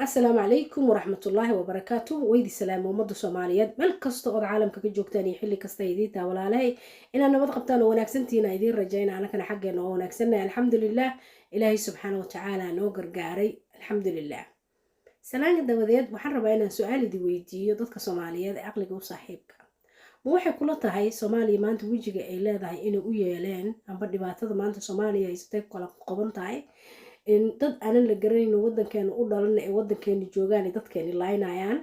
السلام عليكم ورحمة الله وبركاته ويدي سلام ومضى صوماليات ملك كستو قد عالم كجوجتاني حلي كستا يديتا ولا لاي إن أنا نبض قبتان وناكسنتينا يدين رجينا أنا كان حقنا وناكسنا الحمد لله إلهي سبحانه وتعالى نوقر قاري الحمد لله سلام الدوديات وحرب أنا سؤالي دي ويدي ضدك صوماليات عقلك وصاحبك waxay kula tahay Soomaaliya maanta wajiga ay leedahay inay u yeeleen amba dhibaatada maanta Soomaaliya ay istaa kala qoban tahay in dad aanan la garanayn wadankeena u dhalan ee wadankeena joogaan ee dadkeena laynayaan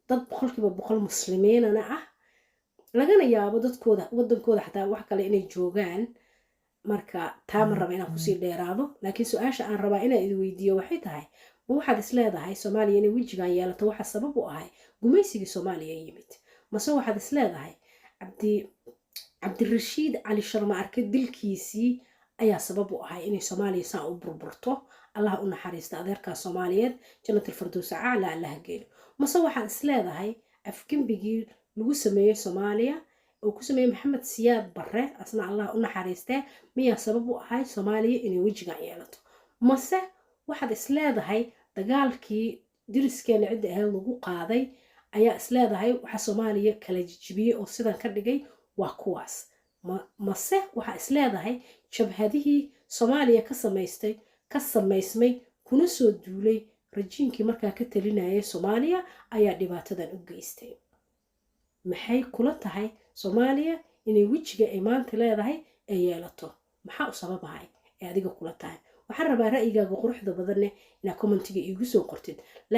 dad boqolkiiba boqol muslimiinana ah lagana yaabo dadkooda wadankooda xataa wax kale inay joogaan marka taama raba inaan ku sii dheeraado laakiin su'aasha aan rabaa inaan idin weydiiyo waxay tahay ma waxaad is leedahay Soomaaliya inay wajigan yeelato waxa sabab u ahay gumaysigii Soomaaliya yimid mase waxaad is leedahay cabdirashiid cali sharma arke dilkiisii ayaa sabab u ahay inay Soomaaliya saa u burburto allah u naxariisto adeerka Soomaaliyeed jannatul firdaws aala allah geeyo mase waxaad is leedahay afkimbigii lagu sameeyay Soomaaliya oo ku sameeyay maxamed siyaad barre asna allah u naxariistee miyaa sabab u ahay Soomaaliya inay wajigan yeelato mase waxaad is leedahay dagaalkii diriskeena cid ahayd lagu qaaday ayaa is leedahay waxa Soomaaliya kala jijibiyay oo sidan ka dhigay waa kuwaas mase waxa is leedahay jabhadihii Soomaaliya ka samaysmay kuna soo duulay rajiinkii markaa ka talinayay Soomaaliya ayaa dhibaatadan u geystay maxay kula tahay Soomaaliya inay wajiga ay maanta leedahay ay yeelato maxaa u sababahay ee adiga kula tahay waxaan rabaa ra'yigaaga quruxda badan inaad commentiga iigu soo qortid